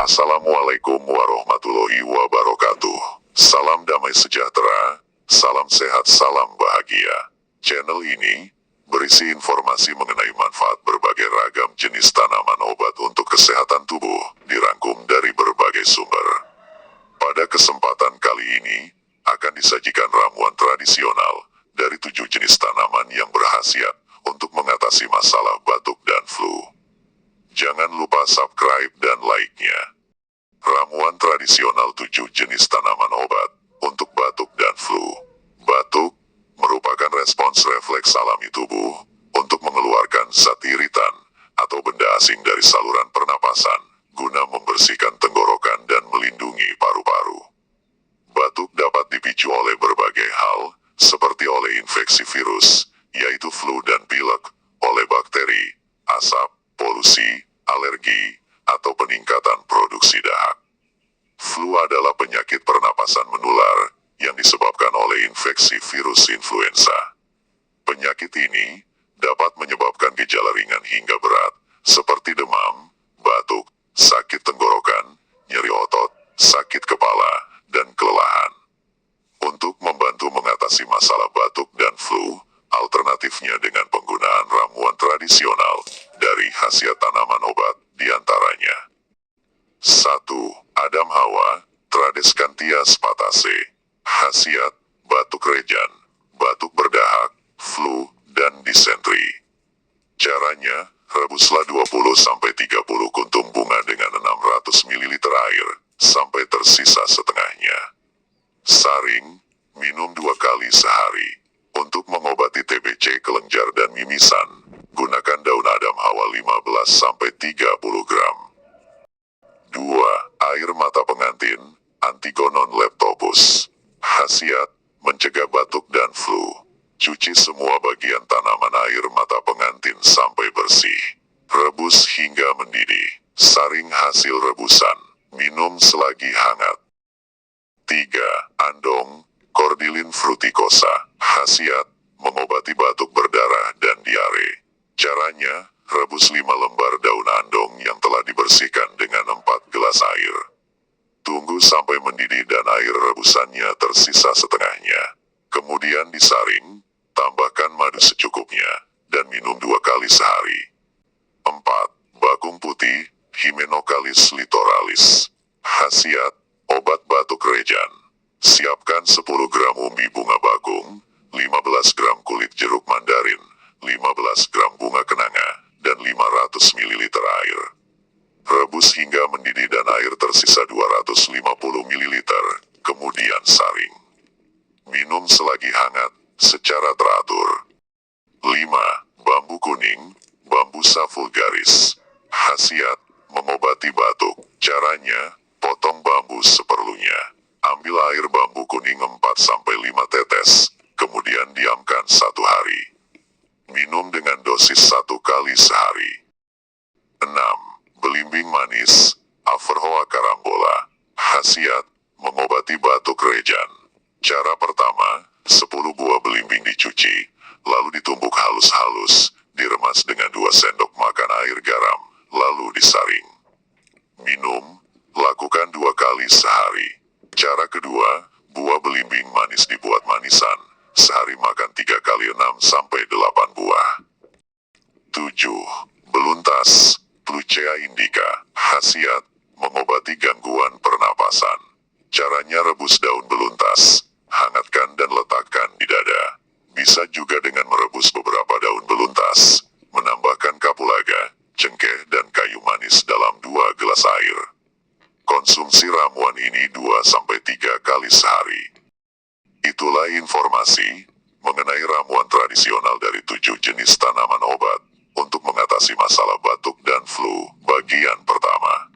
Assalamualaikum warahmatullahi wabarakatuh. Salam damai sejahtera, salam sehat, salam bahagia. Channel ini berisi informasi mengenai manfaat berbagai ragam jenis tanaman obat untuk kesehatan tubuh, dirangkum dari berbagai sumber. Pada kesempatan kali ini, akan disajikan ramuan tradisional dari 7 jenis tanaman yang berkhasiat untuk mengatasi masalah batuk dan flu. Jangan lupa subscribe dan like-nya. Ramuan tradisional 7 jenis tanaman obat untuk batuk dan flu. Batuk merupakan respons refleks alami tubuh untuk mengeluarkan zat iritan atau benda asing dari saluran pernapasan guna membersihkan tenggorokan dan melindungi paru-paru. Batuk dapat dipicu oleh berbagai hal, seperti oleh infeksi virus, yaitu flu dan pilek, oleh bakteri, asap, polusi, alergi, atau peningkatan produksi dahak. Flu adalah penyakit pernapasan menular yang disebabkan oleh infeksi virus influenza. Penyakit ini dapat menyebabkan gejala ringan hingga berat, seperti demam, batuk, sakit tenggorokan, nyeri otot, sakit kepala, dan kelelahan. Untuk membantu mengatasi masalah batuk dan flu, alternatifnya dengan penggunaan ramuan tradisional dari khasiat tanaman obat diantaranya. 1. Adam Hawa, Tradescantia spataceae. Khasiat, batuk rejan, batuk berdahak, flu, dan disentri. Caranya, rebuslah 20-30 kuntum bunga dengan 600 ml air, sampai tersisa setengahnya. Saring, minum 2 kali sehari. Untuk mengobati TBC, kelenjar, dan mimisan, gunakan daun Adam Hawa 15-30 gram. 2. Air mata pengantin, Antigonon leptopus. Khasiat, mencegah batuk dan flu. Cuci semua bagian tanaman air mata pengantin sampai bersih. Rebus hingga mendidih. Saring hasil rebusan. Minum selagi hangat. 3. Andong, Cordylin fruticosa. Khasiat, mengobati batuk berdarah dan diare. Caranya, rebus 5 lembar daun andong yang telah dibersihkan dengan 4 gelas air. Tunggu sampai mendidih dan air rebusannya tersisa setengahnya. Kemudian disaring, tambahkan madu secukupnya, dan minum 2 kali sehari. 4. Bakung putih, Hymenocallis litoralis. Khasiat, obat batuk rejan. Siapkan 10 gram umbi bunga bakung, 15 gram kulit jeruk mandarin, 15 gram bunga kenanga, dan 500 ml air. Rebus hingga mendidih dan air tersisa 250 ml, kemudian saring. Minum selagi hangat, secara teratur. 5. Bambu kuning, Bambusa vulgaris. Khasiat, mengobati batuk. Caranya, potong bambu seperlunya. Ambil air bambu kuning 4-5 tetes, kemudian diamkan 1 hari. Minum dengan dosis 1 kali sehari. 6. Belimbing manis, Averrhoa carambola. Khasiat, mengobati batuk rejan. Cara pertama, 10 buah belimbing dicuci, lalu ditumbuk halus-halus, diremas dengan 2 sendok makan air garam, lalu disaring. Minum, lakukan 2 kali sehari. Cara kedua, buah belimbing manis dibuat manisan, sehari makan 3 kali 6-8 buah. 7. Beluntas, Plucea indica. Khasiat, mengobati gangguan pernapasan. Caranya rebus daun beluntas, hangatkan dan letakkan di dada. Bisa juga dengan merebus beberapa daun beluntas, menambahkan kapulaga, cengkeh, dan kayu manis dalam 2 gelas air. Konsumsi ramuan ini 2-3 kali sehari. Itulah informasi mengenai ramuan tradisional dari 7 jenis tanaman obat untuk mengatasi masalah batuk dan flu bagian pertama.